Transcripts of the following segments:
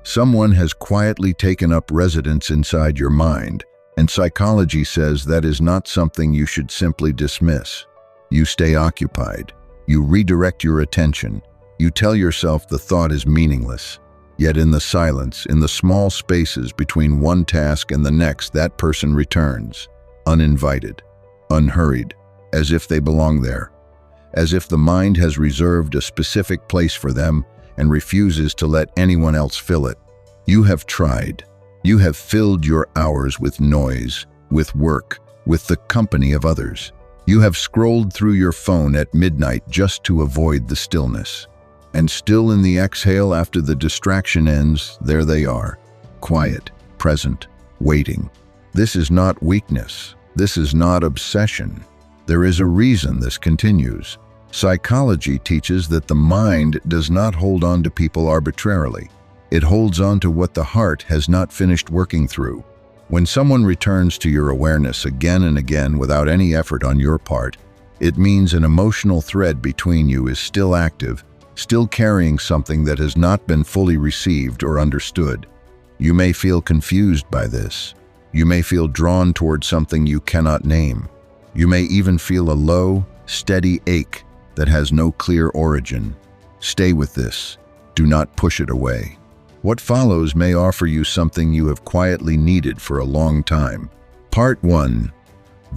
Someone has quietly taken up residence inside your mind, and psychology says that is not something you should simply dismiss. You stay occupied. You redirect your attention. You tell yourself the thought is meaningless. Yet in the silence, in the small spaces between one task and the next, that person returns, uninvited, unhurried, as if they belong there, as if the mind has reserved a specific place for them and refuses to let anyone else fill it. You have tried. You have filled your hours with noise, with work, with the company of others. You have scrolled through your phone at midnight just to avoid the stillness. And still in the exhale after the distraction ends, there they are, quiet, present, waiting. This is not weakness. This is not obsession. There is a reason this continues. Psychology teaches that the mind does not hold on to people arbitrarily. It holds on to what the heart has not finished working through. When someone returns to your awareness again and again without any effort on your part, it means an emotional thread between you is still active, still carrying something that has not been fully received or understood. You may feel confused by this. You may feel drawn toward something you cannot name. You may even feel a low, steady ache that has no clear origin. Stay with this. Do not push it away. What follows may offer you something you have quietly needed for a long time. Part 1.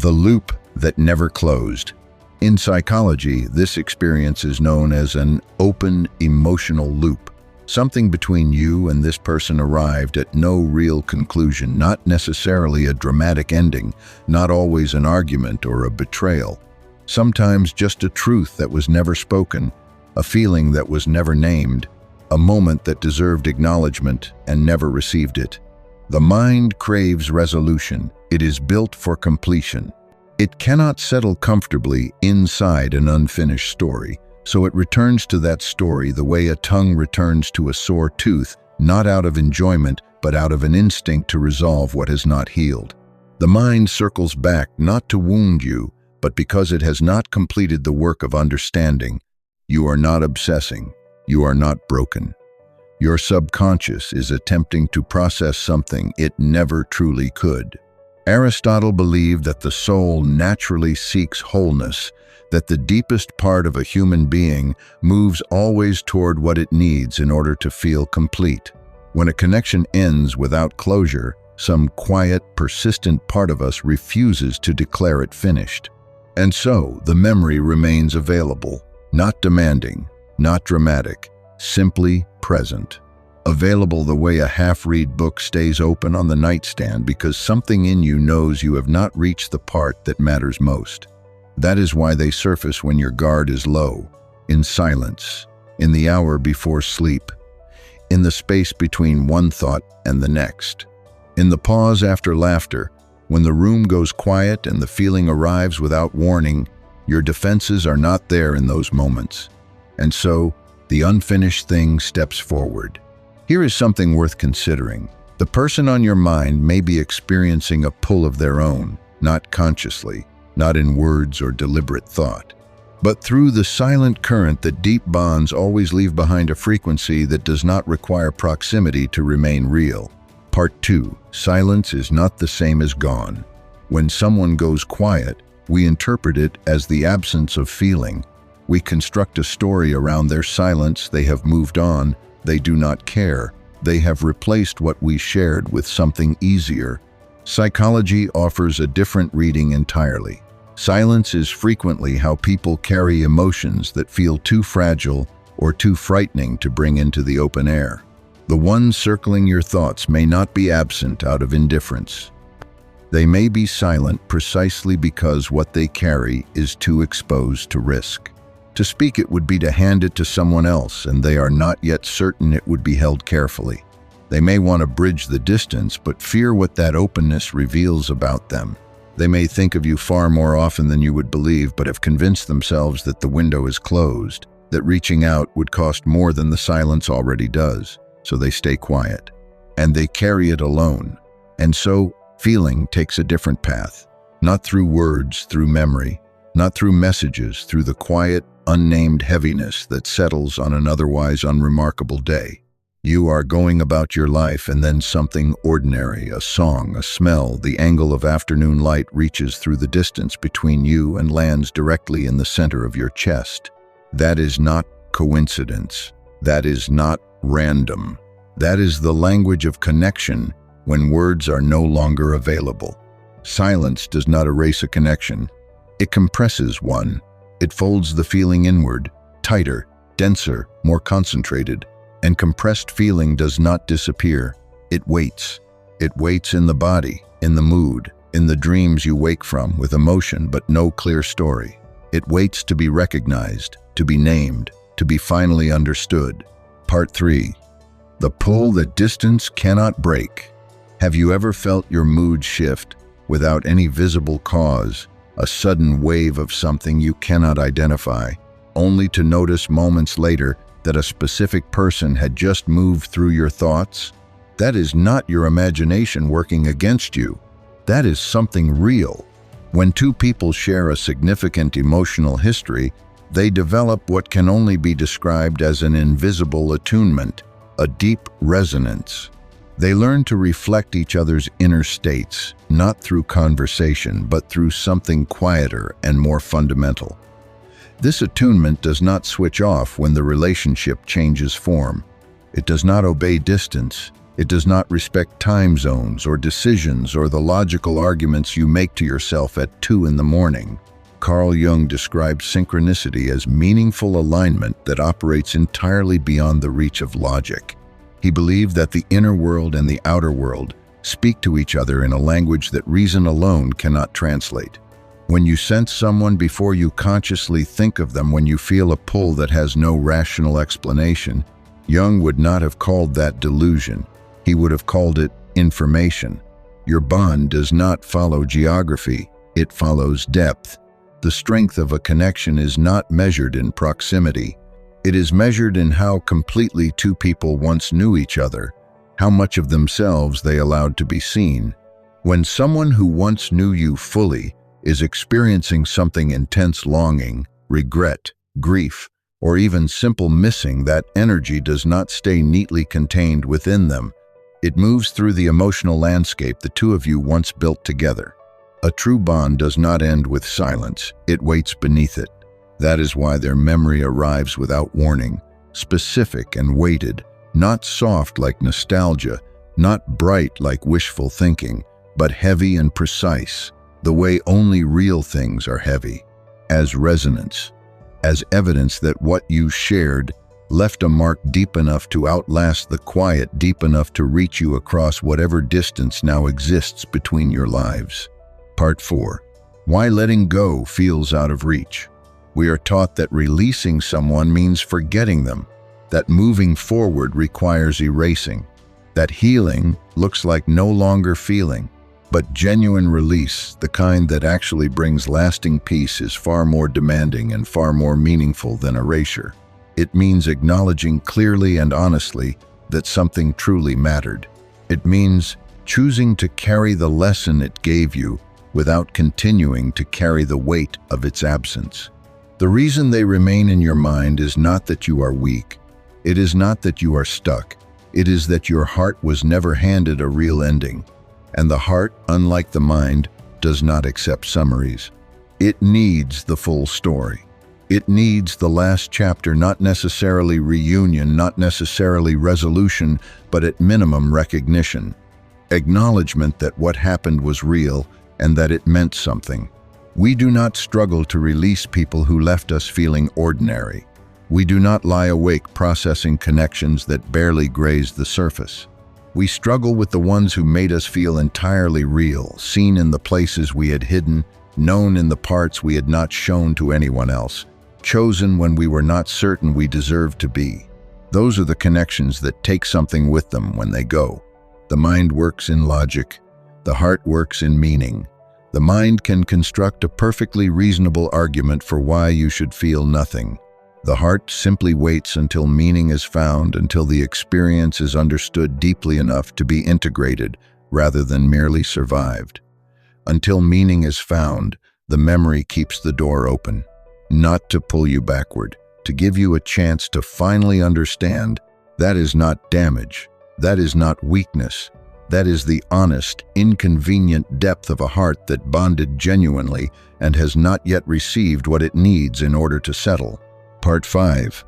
The loop that never closed. In psychology, this experience is known as an open emotional loop. Something between you and this person arrived at no real conclusion, not necessarily a dramatic ending, not always an argument or a betrayal. Sometimes just a truth that was never spoken, a feeling that was never named, a moment that deserved acknowledgement and never received it. The mind craves resolution. It is built for completion. It cannot settle comfortably inside an unfinished story, so it returns to that story the way a tongue returns to a sore tooth, not out of enjoyment, but out of an instinct to resolve what has not healed. The mind circles back not to wound you, but because it has not completed the work of understanding. You are not obsessing. You are not broken. Your subconscious is attempting to process something it never truly could. Aristotle believed that the soul naturally seeks wholeness, that the deepest part of a human being moves always toward what it needs in order to feel complete. When a connection ends without closure, some quiet, persistent part of us refuses to declare it finished. And so, the memory remains available, not demanding, not dramatic, simply present. Available the way a half-read book stays open on the nightstand because something in you knows you have not reached the part that matters most. That is why they surface when your guard is low, in silence, in the hour before sleep, in the space between one thought and the next, in the pause after laughter, when the room goes quiet and the feeling arrives without warning. Your defenses are not there in those moments. And so, the unfinished thing steps forward. Here is something worth considering. The person on your mind may be experiencing a pull of their own, not consciously, not in words or deliberate thought, but through the silent current that deep bonds always leave behind a frequency that does not require proximity to remain real. Part 2. Silence is not the same as gone. When someone goes quiet, we interpret it as the absence of feeling. We construct a story around their silence. They have moved on. They do not care. They have replaced what we shared with something easier. Psychology offers a different reading entirely. Silence is frequently how people carry emotions that feel too fragile or too frightening to bring into the open air. The ones circling your thoughts may not be absent out of indifference. They may be silent precisely because what they carry is too exposed to risk. To speak it would be to hand it to someone else, and they are not yet certain it would be held carefully. They may want to bridge the distance, but fear what that openness reveals about them. They may think of you far more often than you would believe, but have convinced themselves that the window is closed, that reaching out would cost more than the silence already does, so they stay quiet. And they carry it alone. And so, feeling takes a different path. Not through words, through memory. Not through messages, through the quiet, unnamed heaviness that settles on an otherwise unremarkable day. You are going about your life and then something ordinary, a song, a smell, the angle of afternoon light reaches through the distance between you and lands directly in the center of your chest. That is not coincidence. That is not random. That is the language of connection when words are no longer available. Silence does not erase a connection. It compresses one. It folds the feeling inward, tighter, denser, more concentrated. And compressed feeling does not disappear. It waits. It waits in the body, in the mood, in the dreams you wake from with emotion but no clear story. It waits to be recognized, to be named, to be finally understood. Part 3. The pull that distance cannot break. Have you ever felt your mood shift without any visible cause, a sudden wave of something you cannot identify, only to notice moments later that a specific person had just moved through your thoughts? That is not your imagination working against you. That is something real. When two people share a significant emotional history, they develop what can only be described as an invisible attunement, a deep resonance. They learn to reflect each other's inner states, not through conversation, but through something quieter and more fundamental. This attunement does not switch off when the relationship changes form. It does not obey distance. It does not respect time zones or decisions or the logical arguments you make to yourself at 2 in the morning. Carl Jung described synchronicity as meaningful alignment that operates entirely beyond the reach of logic. He believed that the inner world and the outer world speak to each other in a language that reason alone cannot translate. When you sense someone before you consciously think of them, when you feel a pull that has no rational explanation, Jung would not have called that delusion. He would have called it information. Your bond does not follow geography, it follows depth. The strength of a connection is not measured in proximity. It is measured in how completely two people once knew each other, how much of themselves they allowed to be seen. When someone who once knew you fully is experiencing something intense, longing, regret, grief, or even simple missing, that energy does not stay neatly contained within them. It moves through the emotional landscape the two of you once built together. A true bond does not end with silence, it waits beneath it. That is why their memory arrives without warning, specific and weighted, not soft like nostalgia, not bright like wishful thinking, but heavy and precise, the way only real things are heavy, as resonance, as evidence that what you shared left a mark deep enough to outlast the quiet, deep enough to reach you across whatever distance now exists between your lives. Part 4. Why letting go feels out of reach. We are taught that releasing someone means forgetting them, that moving forward requires erasing, that healing looks like no longer feeling. But genuine release, the kind that actually brings lasting peace, is far more demanding and far more meaningful than erasure. It means acknowledging clearly and honestly that something truly mattered. It means choosing to carry the lesson it gave you without continuing to carry the weight of its absence. The reason they remain in your mind is not that you are weak. It is not that you are stuck. It is that your heart was never handed a real ending. And the heart, unlike the mind, does not accept summaries. It needs the full story. It needs the last chapter, not necessarily reunion, not necessarily resolution, but at minimum recognition. Acknowledgement that what happened was real and that it meant something. We do not struggle to release people who left us feeling ordinary. We do not lie awake processing connections that barely grazed the surface. We struggle with the ones who made us feel entirely real, seen in the places we had hidden, known in the parts we had not shown to anyone else, chosen when we were not certain we deserved to be. Those are the connections that take something with them when they go. The mind works in logic. The heart works in meaning. The mind can construct a perfectly reasonable argument for why you should feel nothing. The heart simply waits until meaning is found, until the experience is understood deeply enough to be integrated rather than merely survived. Until meaning is found, the memory keeps the door open, not to pull you backward, to give you a chance to finally understand That is not damage. That is not weakness. That is the honest, inconvenient depth of a heart that bonded genuinely and has not yet received what it needs in order to settle. Part 5.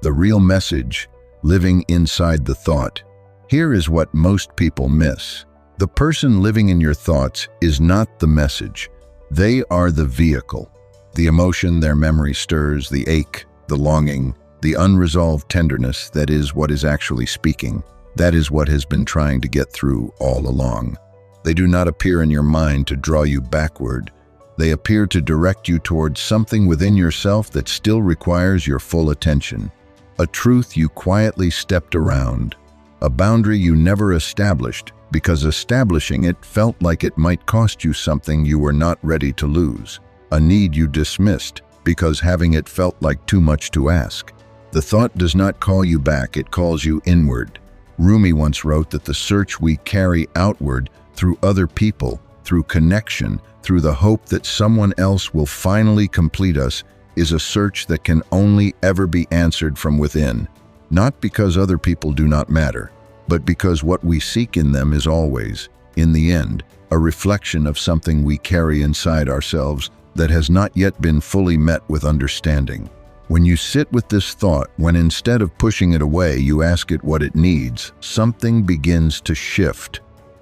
The real message, living inside the thought. Here is what most people miss. The person living in your thoughts is not the message. They are the vehicle. The emotion their memory stirs, the ache, the longing, the unresolved tenderness, that is what is actually speaking. That is what has been trying to get through all along. They do not appear in your mind to draw you backward. They appear to direct you towards something within yourself that still requires your full attention. A truth you quietly stepped around. A boundary you never established because establishing it felt like it might cost you something you were not ready to lose. A need you dismissed because having it felt like too much to ask. The thought does not call you back, it calls you inward. Rumi once wrote that the search we carry outward through other people, through connection, through the hope that someone else will finally complete us, is a search that can only ever be answered from within. Not because other people do not matter, but because what we seek in them is always, in the end, a reflection of something we carry inside ourselves that has not yet been fully met with understanding. When you sit with this thought, when instead of pushing it away you ask it what it needs, something begins to shift.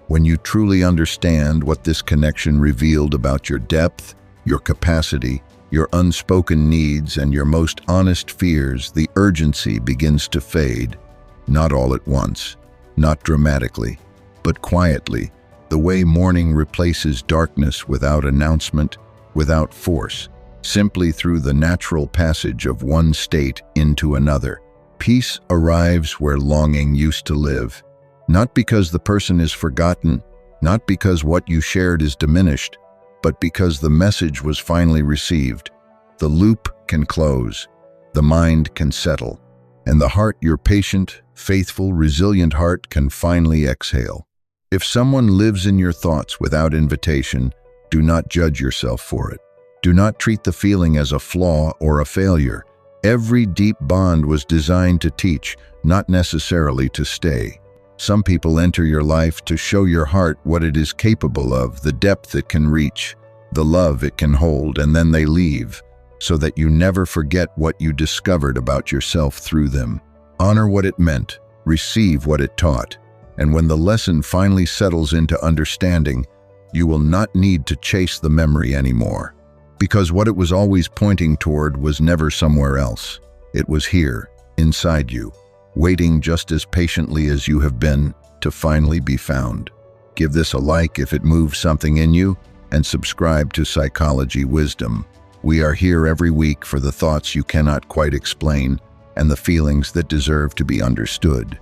When you truly understand what this connection revealed about your depth, your capacity, your unspoken needs, and your most honest fears, the urgency begins to fade. Not all at once, not dramatically, but quietly, the way morning replaces darkness without announcement, without force. Simply through the natural passage of one state into another. Peace arrives where longing used to live. Not because the person is forgotten, not because what you shared is diminished, but because the message was finally received. The loop can close, the mind can settle, and the heart, your patient, faithful, resilient heart, can finally exhale. If someone lives in your thoughts without invitation, do not judge yourself for it. Do not treat the feeling as a flaw or a failure. Every deep bond was designed to teach, not necessarily to stay. Some people enter your life to show your heart what it is capable of, the depth it can reach, the love it can hold, and then they leave, so that you never forget what you discovered about yourself through them. Honor what it meant, receive what it taught, and when the lesson finally settles into understanding, you will not need to chase the memory anymore. Because what it was always pointing toward was never somewhere else. It was here, inside you, waiting just as patiently as you have been to finally be found. Give this a like if it moves something in you, and subscribe to Psychology Wisdom. We are here every week for the thoughts you cannot quite explain and the feelings that deserve to be understood.